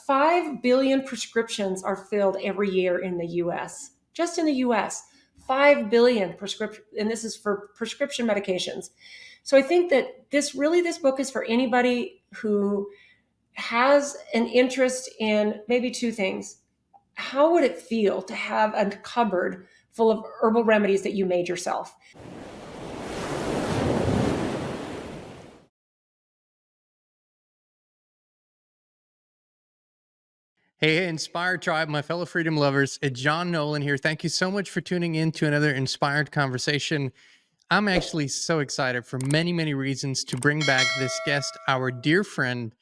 5 billion prescriptions are filled every year in the US. Just in the US, 5 billion prescription, and this is for prescription medications. So I think that this book is for anybody who has an interest in maybe two things. How would it feel to have a cupboard full of herbal remedies that you made yourself? Hey, Inspired Tribe, my fellow freedom lovers, it's John Nolan here. Thank you so much for tuning in to another inspired conversation. I'm actually so excited for many, many reasons to bring back this guest, our dear friend,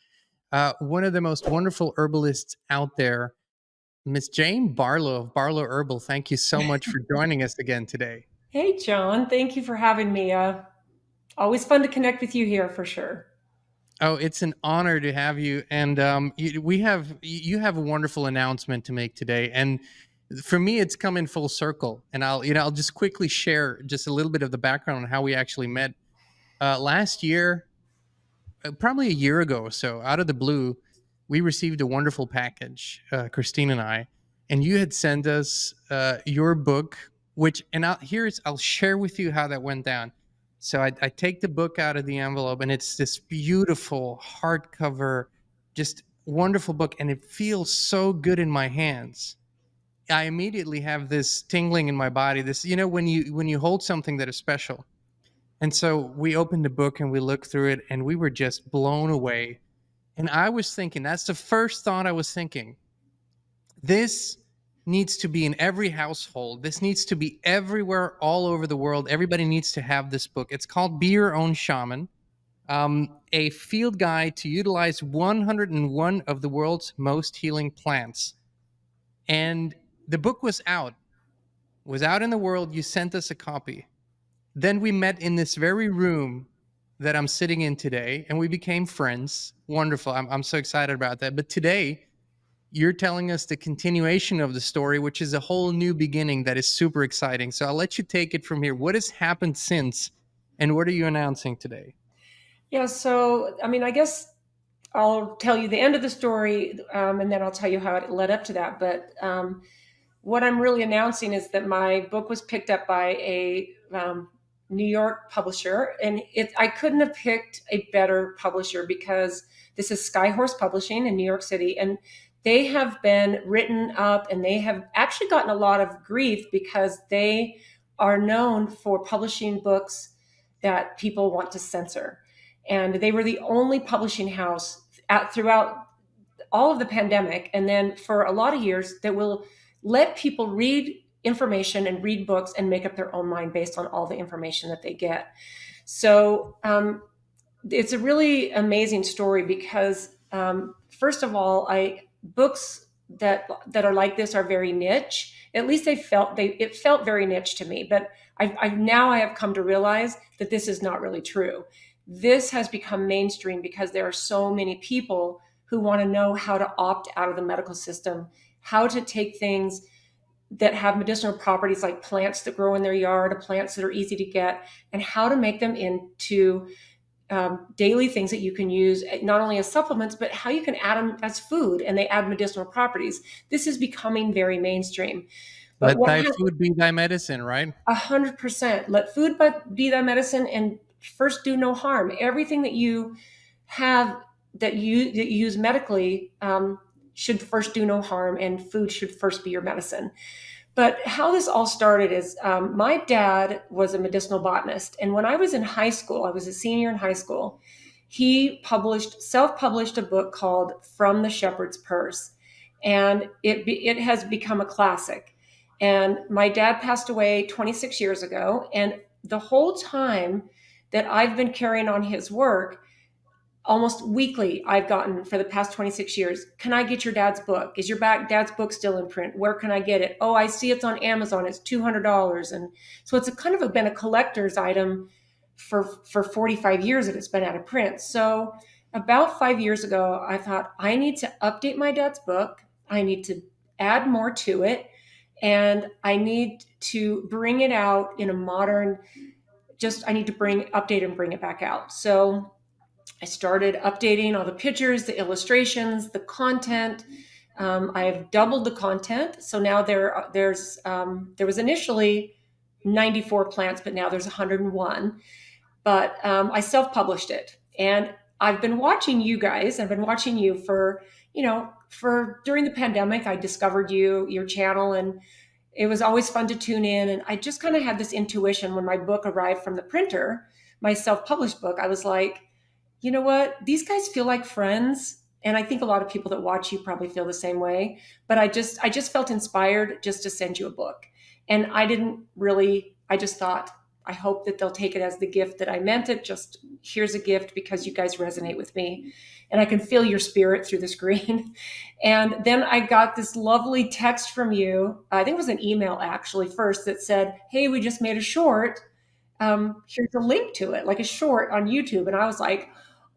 one of the most wonderful herbalists out there, Miss Jane Barlow of Barlow Herbal. Thank you so much for joining us again today. Hey, John, thank you for having me. Always fun to connect with you here for sure. Oh, it's an honor to have you, and you have a wonderful announcement to make today, and for me, it's come in full circle. And I'll just quickly share just a little bit of the background on how we actually met. Last year, probably a year ago or so, out of the blue, we received a wonderful package, Christine and I, and you had sent us your book, I'll share with you how that went down. So I take the book out of the envelope, and it's this beautiful hardcover, just wonderful book, and it feels so good in my hands. I immediately have this tingling in my body. This, when you hold something that is special, and so we opened the book and we looked through it and we were just blown away. And I was thinking, that's the first thought I was thinking. This needs to be in every household. This needs to be everywhere, all over the world. Everybody needs to have this book. It's called Be Your Own Shaman, a field guide to utilize 101 of the world's most healing plants. And the book was out in the world. You sent us a copy. Then we met in this very room that I'm sitting in today, and we became friends. Wonderful. I'm so excited about that. But today, you're telling us the continuation of the story, which is a whole new beginning that is super exciting. So I'll let you take it from here. What has happened since, and what are you announcing today? Yeah, so I mean, I guess I'll tell you the end of the story, and then I'll tell you how it led up to that. But what I'm really announcing is that my book was picked up by a New York publisher, and I couldn't have picked a better publisher because this is Skyhorse Publishing in New York City, and they have been written up, and they have actually gotten a lot of grief because they are known for publishing books that people want to censor. And they were the only publishing house throughout all of the pandemic, and then for a lot of years, that will let people read information and read books and make up their own mind based on all the information that they get. So it's a really amazing story because first of all, I books that are like this are very niche. At least it felt very niche to me. But I have come to realize that this is not really true. This has become mainstream because there are so many people who want to know how to opt out of the medical system, how to take things that have medicinal properties like plants that grow in their yard, plants that are easy to get, and how to make them into daily things that you can use not only as supplements, but how you can add them as food and they add medicinal properties. This is becoming very mainstream. But Let what thy food be thy medicine, right? 100% let food but be thy medicine, and first do no harm. Everything that you have that you use medically should first do no harm, and food should first be your medicine. But how this all started is my dad was a medicinal botanist. And when I was in high school, I was a senior in high school, he self-published a book called From the Shepherd's Purse. And it has become a classic. And my dad passed away 26 years ago. And the whole time that I've been carrying on his work, almost weekly I've gotten for the past 26 years, can I get your dad's book? Is your dad's book still in print? Where can I get it? Oh, I see it's on Amazon. It's $200. And so it's been a collector's item for 45 years that it's been out of print. So about 5 years ago, I thought I need to update my dad's book. I need to add more to it. And I need to bring it out in a modern, I need to update and bring it back out. So I started updating all the pictures, the illustrations, the content. I've doubled the content, so now there was initially 94 plants, but now there's 101. But I self-published it, and I've been watching you guys. I've been watching you for for during the pandemic. I discovered your channel, and it was always fun to tune in. And I just kind of had this intuition when my book arrived from the printer, my self-published book. I was like, you know what? These guys feel like friends. And I think a lot of people that watch you probably feel the same way. But I just felt inspired just to send you a book. And I didn't really, I just thought, I hope that they'll take it as the gift that I meant it. Just here's a gift because you guys resonate with me. And I can feel your spirit through the screen. And then I got this lovely text from you. I think it was an email actually first that said, hey, we just made a short. Here's a link to it, like a short on YouTube. And I was like,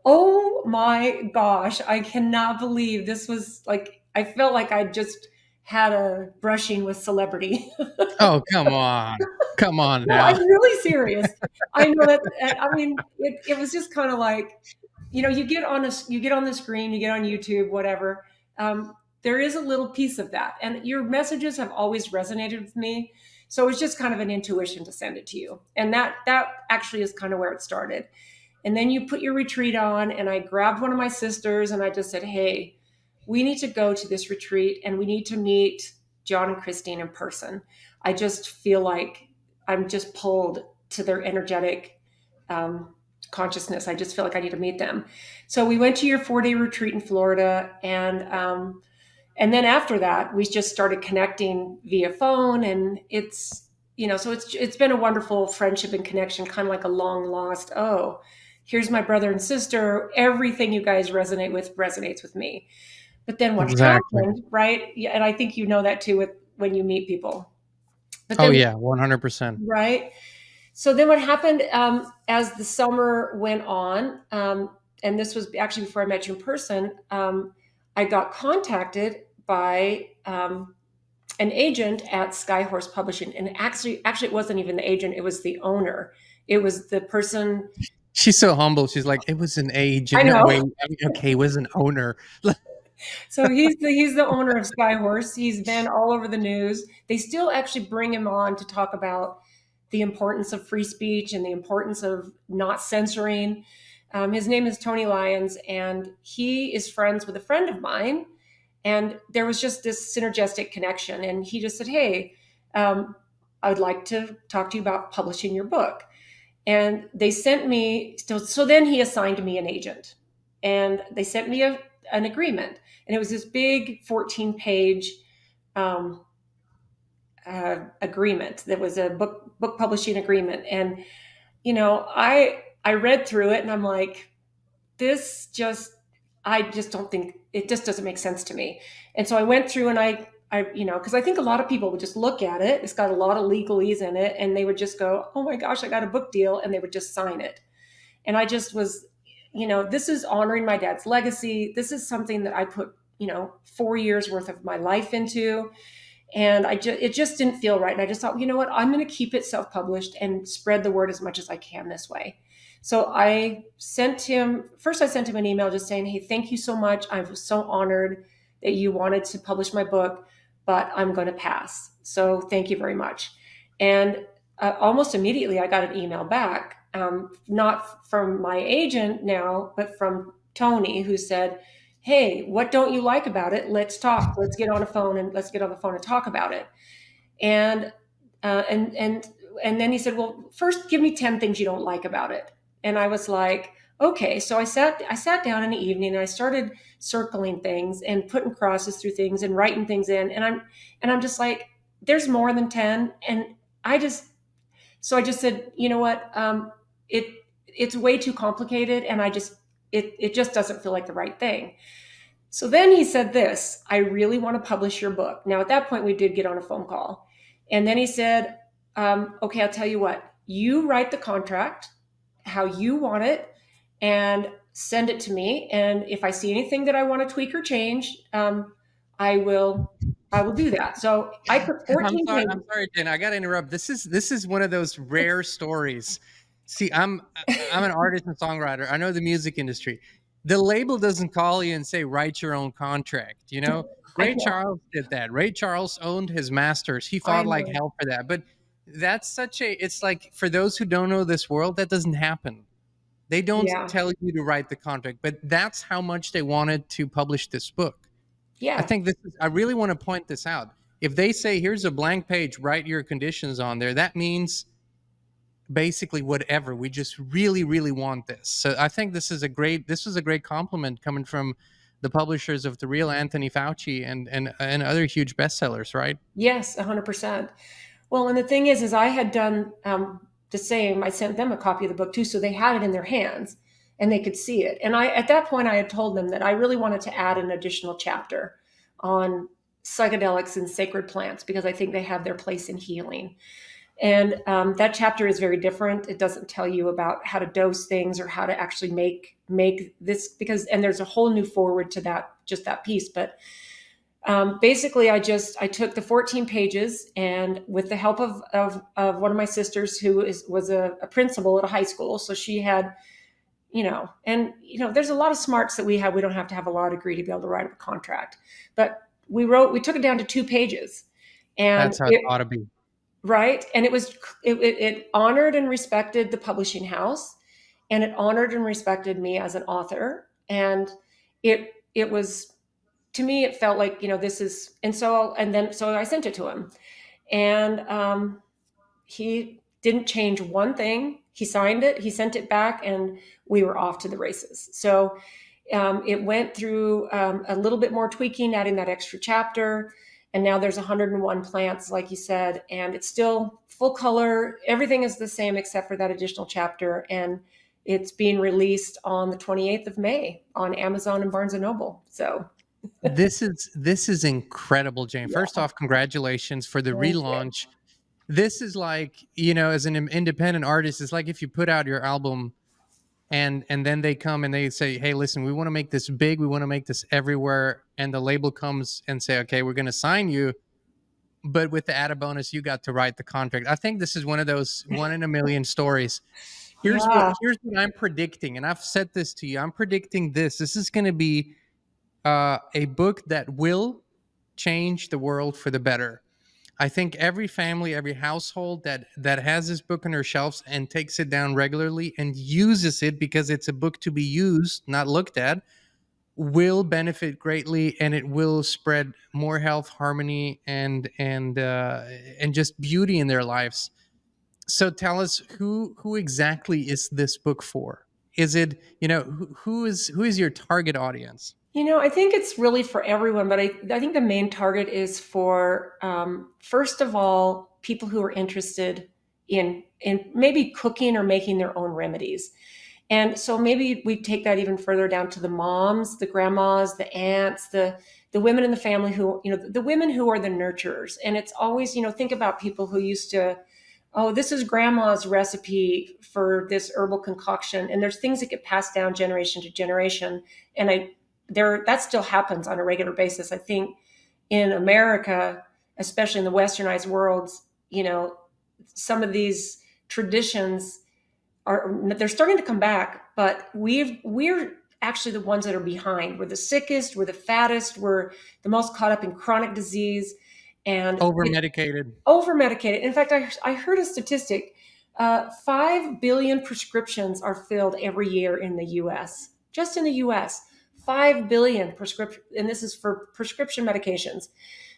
oh my gosh, I cannot believe this was like, I felt like I just had a brushing with celebrity. Oh, come on No, I'm now. really serious. I know that. I mean, it was just kind of like, you get on the screen, you get on YouTube, whatever. There is a little piece of that, and your messages have always resonated with me. So it was just kind of an intuition to send it to you, and that actually is kind of where it started. And then you put your retreat on, and I grabbed one of my sisters, and I just said, "Hey, we need to go to this retreat, and we need to meet John and Christine in person." I just feel like I'm just pulled to their energetic consciousness. I just feel like I need to meet them. So we went to your 4-day retreat in Florida, and then after that, we just started connecting via phone, and so it's been a wonderful friendship and connection, kind of like a long lost. Oh, here's my brother and sister. Everything you guys resonate with resonates with me. But then what Exactly. happened, right? Yeah, and I think you know that too with when you meet people. But Oh then, yeah, 100%. right? So then what happened as the summer went on, and this was actually before I met you in person, I got contacted by an agent at Skyhorse Publishing. And actually, it wasn't even the agent, it was the owner. It was the person. She's so humble. She's like, it was an I agent. No, know. wait, I mean, okay, it was an owner. So he's the owner of Skyhorse. He's been all over the news. They still actually bring him on to talk about the importance of free speech and the importance of not censoring. His name is Tony Lyons, and he is friends with a friend of mine. And there was just this synergistic connection. And he just said, "Hey, I would like to talk to you about publishing your book." And they sent me, so then he assigned me an agent. And they sent me an agreement. And it was this big 14-page um, agreement that was a book publishing agreement. And I read through it, and I'm like, this just I just don't think it just doesn't make sense to me. And so I went through, and because I think a lot of people would just look at it. It's got a lot of legalese in it, and they would just go, "Oh my gosh, I got a book deal," and they would just sign it. And I just was, this is honoring my dad's legacy. This is something that I put 4 years worth of my life into, and it just didn't feel right. And I just thought, you know what, I'm going to keep it self-published and spread the word as much as I can this way. So I sent him an email just saying, "Hey, thank you so much. I was so honored that you wanted to publish my book, but I'm going to pass. So thank you very much." And almost immediately, I got an email back, not from my agent now, but from Tony, who said, "Hey, what don't you like about it? Let's talk. Let's get on the phone and talk about it." And uh, and and and then he said, "Well, first, give me 10 things you don't like about it." And I was like, "Okay." So I sat down in the evening, and I started circling things and putting crosses through things and writing things in. And I'm just like, "There's more than 10." And I just so I just said, "You know what? It it's way too complicated, and it just doesn't feel like the right thing." So then he said this, "I really want to publish your book." Now, at that point, we did get on a phone call. And then he said, "Okay, I'll tell you what, you write the contract how you want it and send it to me. And if I see anything that I want to tweak or change, I will, I will do that." So I put I'm 14 sorry. pages. I'm sorry, Jen. I got to interrupt. This is one of those rare stories. See, I'm an artist and songwriter. I know the music industry. The label doesn't call you and say write your own contract. You know, I Ray know. Charles did that. Ray Charles owned his masters. He I fought like know. hell for that. But that's such a. It's like for those who don't know this world, that doesn't happen. They don't Yeah. tell you to write the contract, but that's how much they wanted to publish this book. I Yeah. think this is. I really want to point this out. If they say here's a blank page, write your conditions on there, that means basically whatever. We just really, really want this. So I think this was a great compliment coming from the publishers of the real Anthony Fauci and other huge bestsellers, right? Yes, 100%. Well, and the thing is I had done the same. I sent them a copy of the book too, so they had it in their hands and they could see it. And at that point, I had told them that I really wanted to add an additional chapter on psychedelics and sacred plants because I think they have their place in healing. And that chapter is very different. It doesn't tell you about how to dose things or how to actually make this because, and there's a whole new forward to that, just that piece. But basically, I took the 14 pages and with the help of one of my sisters who was a principal at a high school, so she had, and there's a lot of smarts that we have. We don't have to have a law degree to be able to write up a contract, but we took it down to 2 pages, and That's how it ought to be. right, and it honored and respected the publishing house, and it honored and respected me as an author, and it was to me it felt like this is so I sent it to him, and he didn't change one thing. He signed it, he sent it back, and we were off to the races. So it went through a little bit more tweaking, adding that extra chapter, and now there's 101 plants, like you said, and it's still full color. Everything is the same except for that additional chapter, and it's being released on the 28th of May on Amazon and Barnes and Noble. So This is incredible, Jane. First yeah, off, congratulations for the thank you. relaunch. This is like, as an independent artist, it's like if you put out your album and then they come and they say, hey, listen, we want to make this big, we want to make this everywhere, and the label comes and say, okay, we're going to sign you, but with the added bonus, you got to write the contract. I think this is one of those one in a million stories. Yeah. Here's what I'm predicting, and I've said this to you. I'm predicting this is going to be a book that will change the world for the better. I think every family, every household that has this book on their shelves and takes it down regularly and uses it because it's a book to be used, not looked at, will benefit greatly, and it will spread more health, harmony, and just beauty in their lives. So tell us, who exactly is this book for? Is it, who is your target audience? I think it's really for everyone, but I think the main target is for, first of all, people who are interested in maybe cooking or making their own remedies. And so maybe we take that even further down to the moms, the grandmas, the aunts, the women in the family who, the women who are the nurturers. And it's always, think about people who used to, oh, this is grandma's recipe for this herbal concoction. And there's things that get passed down generation to generation. And that still happens on a regular basis. I think in America, especially in the westernized worlds, some of these traditions they're starting to come back, but we're actually the ones that are behind. We're the sickest, we're the fattest, we're the most caught up in chronic disease and Over medicated. over medicated. In fact, I heard a statistic: 5 billion prescriptions are filled every year in the U.S. Just in the U.S., 5 billion prescription, and this is for prescription medications.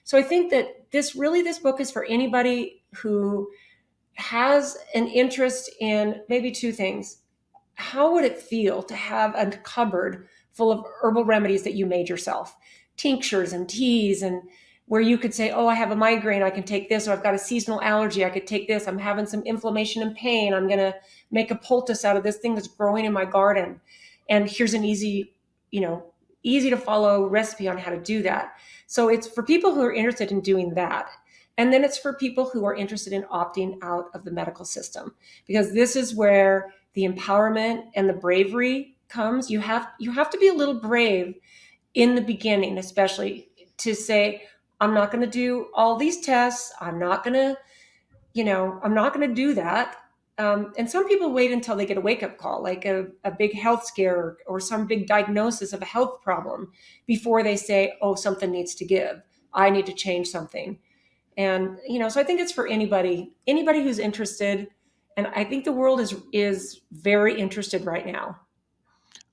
So I think that this book is for anybody who has an interest in maybe two things. How would it feel to have a cupboard full of herbal remedies that you made yourself, tinctures and teas, and where you could say, oh, I have a migraine, I can take this, or I've got a seasonal allergy, I could take this, I'm having some inflammation and pain, I'm going to make a poultice out of this thing that's growing in my garden. And here's an easy to follow recipe on how to do that. So it's for people who are interested in doing that. And then it's for people who are interested in opting out of the medical system, because this is where the empowerment and the bravery comes. You have to be a little brave in the beginning, especially to say, I'm not going to do all these tests. I'm not going to do that. and some people wait until they get a wake up call, like a big health scare or some big diagnosis of a health problem, before they say, oh, something needs to give. I need to change something. And, so I think it's for anybody who's interested. And I think the world is very interested right now.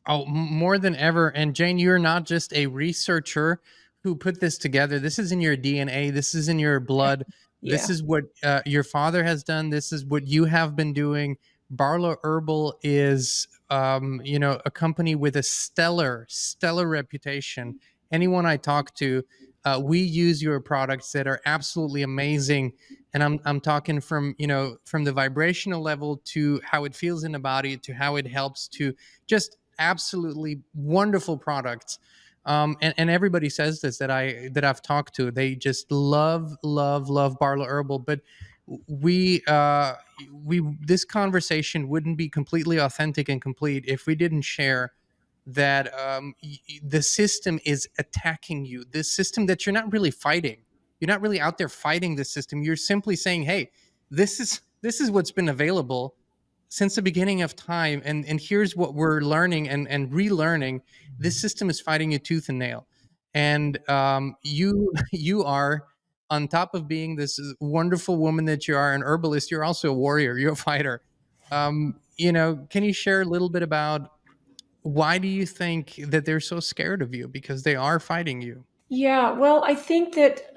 Oh, more than ever. And Jane, you're not just a researcher who put this together. This is in your DNA. This is in your blood. This Yeah. is what your father has done. This is what you have been doing. Barlow Herbal is, a company with a stellar reputation. Anyone I talk to, we use your products that are absolutely amazing. And I'm talking from, from the vibrational level to how it feels in the body to how it helps to just absolutely wonderful products. And everybody says this that I've talked to. They just love Barlow Herbal. But we this conversation wouldn't be completely authentic and complete if we didn't share that the system is attacking you. This system that you're not really fighting. You're not really out there fighting the system. You're simply saying, "Hey, this is what's been available since the beginning of time, and here's what we're learning and relearning. This system is fighting you tooth and nail, and you are, on top of being this wonderful woman that you are, an herbalist, you're also a warrior, you're a fighter. Can you share a little bit about why do you think that they're so scared of you? Because they are fighting you. Yeah. Well, I think that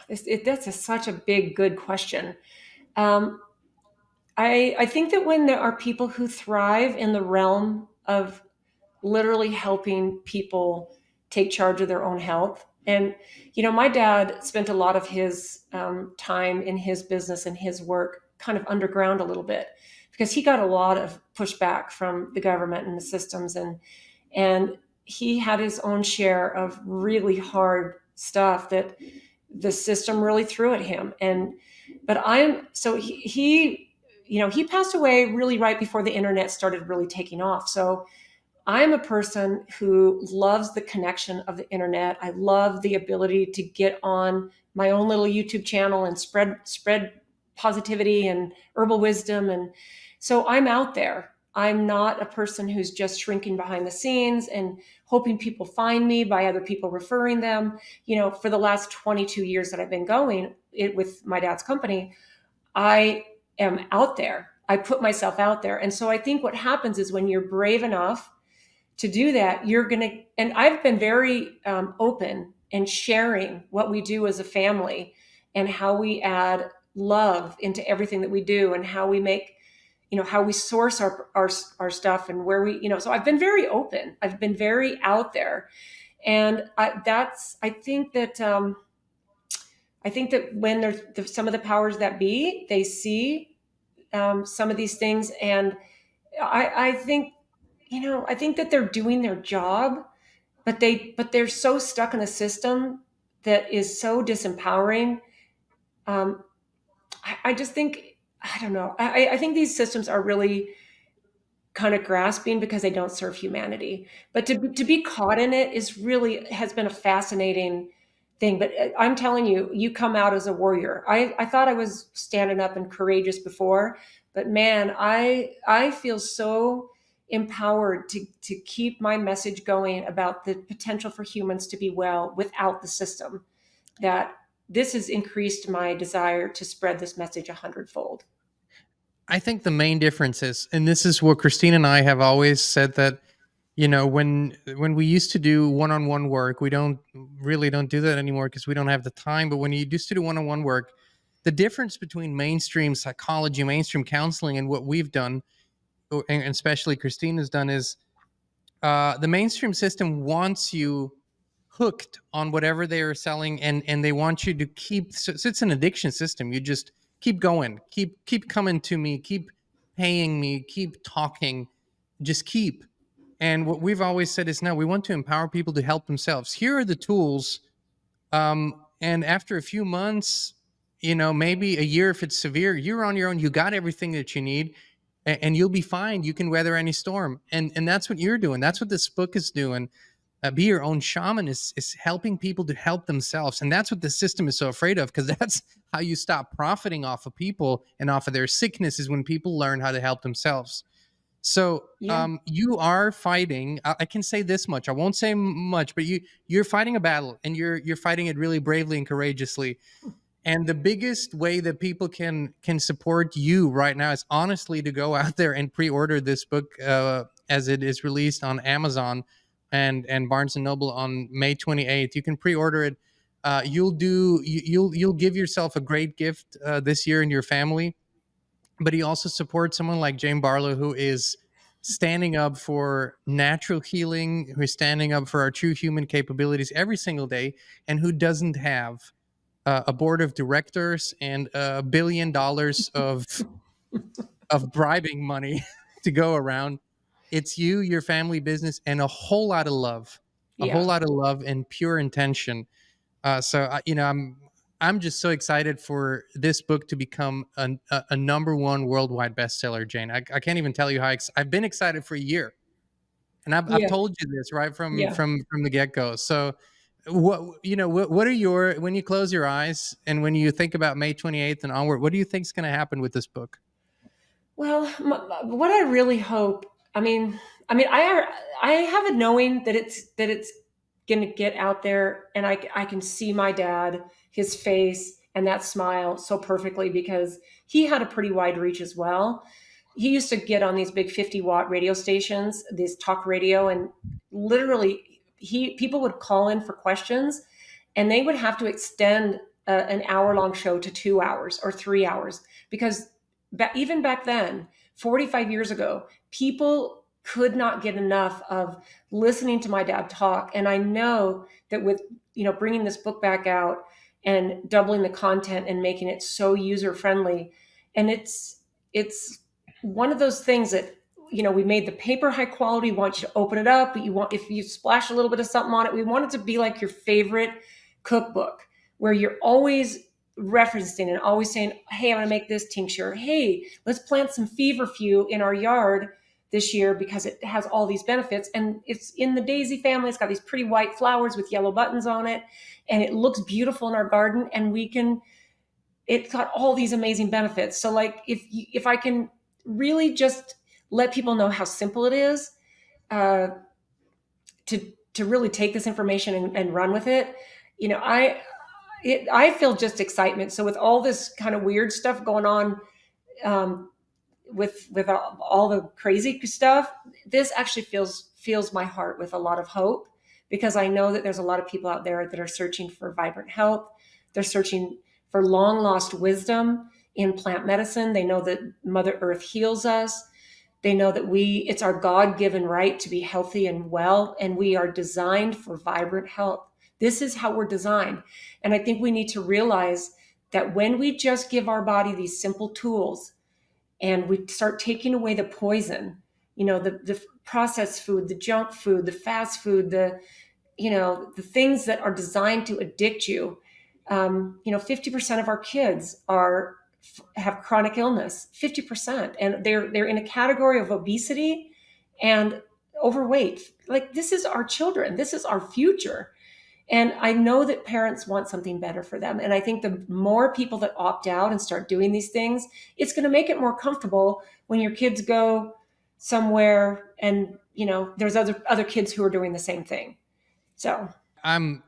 that's such a big, good question. Um, I think that when there are people who thrive in the realm of literally helping people take charge of their own health. And, my dad spent a lot of his time in his business and his work kind of underground a little bit because he got a lot of pushback from the government and the systems. And he had his own share of really hard stuff that the system really threw at him. But he passed away really right before the internet started really taking off. So I'm a person who loves the connection of the internet. I love the ability to get on my own little YouTube channel and spread positivity and herbal wisdom. And so I'm out there. I'm not a person who's just shrinking behind the scenes and hoping people find me by other people referring them. For the last 22 years that I've been going it with my dad's company, I am out there. I put myself out there. And so I think what happens is when you're brave enough to do that, you're going to, and I've been very open and sharing what we do as a family and how we add love into everything that we do and how we make, how we source our stuff and where we, so I've been very open. I've been very out there. And I think that when there's some of the powers that be, they see some of these things. And I think, I think that they're doing their job, but they're so stuck in a system that is so disempowering. Um, I just think, I don't know. I think these systems are really kind of grasping because they don't serve humanity. But to be caught in it has been a fascinating thing. But I'm telling you, you come out as a warrior. I thought I was standing up and courageous before, but man, I feel so empowered to keep my message going about the potential for humans to be well without the system. That this has increased my desire to spread this message 100-fold. I think the main difference is, and this is what Christine and I have always said, that when we used to do one-on-one work, we don't do that anymore because we don't have the time. But when you used to do one-on-one work, the difference between mainstream psychology, mainstream counseling, and what we've done, and especially Christine has done, is the mainstream system wants you hooked on whatever they are selling, and they want you to keep. So it's an addiction system. You just keep going, keep coming to me, keep paying me, keep talking, just keep. And what we've always said is, no, we want to empower people to help themselves. Here are the tools. And after a few months, maybe a year, if it's severe, you're on your own. You got everything that you need, and you'll be fine. You can weather any storm. And that's what you're doing. That's what this book is doing. Be Your Own Shaman is helping people to help themselves, and that's what the system is so afraid of, because that's how you stop profiting off of people and off of their sickness, is when people learn how to help themselves. So Yeah. you are fighting. I can say this much. I won't say much, but you're fighting a battle, and you're fighting it really bravely and courageously. And the biggest way that people can support you right now is honestly to go out there and pre-order this book, as it is released on Amazon and Barnes and Noble on May 28th. You can pre-order it. You'll give yourself a great gift this year and your family. But he also supports someone like Jane Barlow, who is standing up for natural healing, who is standing up for our true human capabilities every single day, and who doesn't have a board of directors and $1 billion of bribing money to go around. It's you, your family business, and a whole lot of love, a whole Yeah. lot of love and pure intention. I'm just so excited for this book to become a number one worldwide bestseller, Jane. I can't even tell you how I've been excited for a year, and I've Yeah. told you this right from Yeah. from the get go. So, what are your, when you close your eyes and when you think about May 28th and onward, what do you think is going to happen with this book? Well, what I really hope, I have a knowing that it's going to get out there, and I can see my dad, his face, and that smile so perfectly, because he had a pretty wide reach as well. He used to get on these big 50-watt radio stations, this talk radio, and literally he people would call in for questions, and they would have to extend an hour-long show to 2 hours or 3 hours, because even back then, 45 years ago, people could not get enough of listening to my dad talk. And I know that with, bringing this book back out and doubling the content and making it so user friendly, and it's one of those things that, we made the paper high quality. We want you to open it up, but if you splash a little bit of something on it, we want it to be like your favorite cookbook, where you're always referencing and always saying, hey, I'm going to make this tincture. Hey, let's plant some feverfew in our yard this year because it has all these benefits. And it's in the daisy family. It's got these pretty white flowers with yellow buttons on it. And it looks beautiful in our garden. And it's got all these amazing benefits. So like, if I can really just let people know how simple it is, to really take this information and run with it, I feel just excitement. So with all this kind of weird stuff going on, um, with all the crazy stuff, this actually feels my heart with a lot of hope, because I know that there's a lot of people out there that are searching for vibrant health. They're searching for long lost wisdom in plant medicine. They know that Mother Earth heals us. They know that it's our God-given right to be healthy and well, and we are designed for vibrant health. This is how we're designed. And I think we need to realize that when we just give our body these simple tools and we start taking away the poison, the processed food, the junk food, the fast food, the things that are designed to addict you. 50% of our kids have chronic illness, 50%, and they're in a category of obesity and overweight. Like, this is our children, this is our future. And I know that parents want something better for them. And I think the more people that opt out and start doing these things, it's going to make it more comfortable when your kids go somewhere and, there's other kids who are doing the same thing. So I'm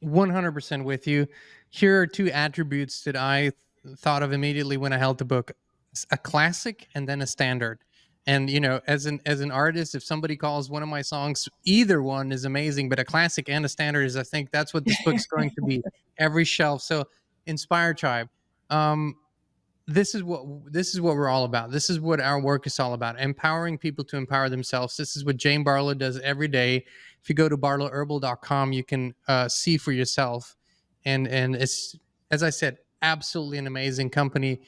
100% with you. Here are two attributes that I thought of immediately when I held the book: a classic and then a standard. And as an artist, if somebody calls one of my songs, either one is amazing, but a classic and a standard I think that's what this book's going to be. Every shelf. So, Inspire Tribe. Um, this is what we're all about. This is what our work is all about: empowering people to empower themselves. This is what Jane Barlow does every day. If you go to barlowherbal.com, you can see for yourself. And it's, as I said, absolutely an amazing company.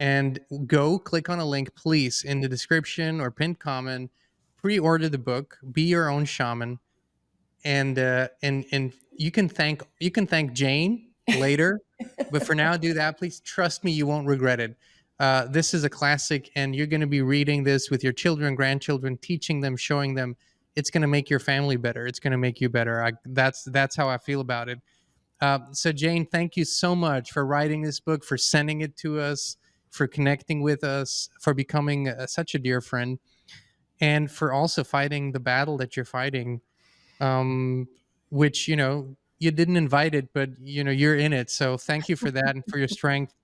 And go click on a link, please, in the description or pinned comment. Pre-order the book. Be Your Own Shaman. And you can thank Jane later, but for now, do that, please. Trust me, you won't regret it. This is a classic, and you're going to be reading this with your children, grandchildren, teaching them, showing them, it's going to make your family better. It's going to make you better. That's how I feel about it. So Jane, thank you so much for writing this book, for sending it to us, for connecting with us, for becoming such a dear friend, and for also fighting the battle that you're fighting, um, which you didn't invite it, but you're in it. So thank you for that and for your strength.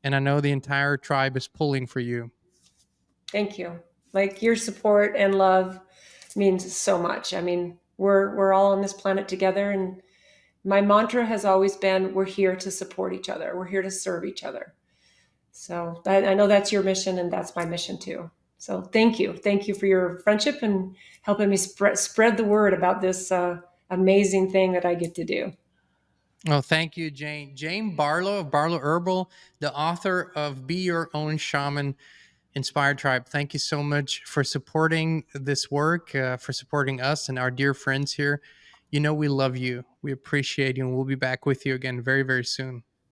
And I know the entire tribe is pulling for you. Thank you. Like, your support and love means so much. I mean, we're all on this planet together, and my mantra has always been, we're here to support each other. We're here to serve each other. So I know that's your mission, and that's my mission too. So thank you. Thank you for your friendship and helping me spread the word about this amazing thing that I get to do. Oh, thank you, Jane. Jane Barlow of Barlow Herbal, the author of Be Your Own Shaman Inspired Tribe. Thank you so much for supporting this work, for supporting us and our dear friends here. We love you. We appreciate you, and we'll be back with you again very, very soon.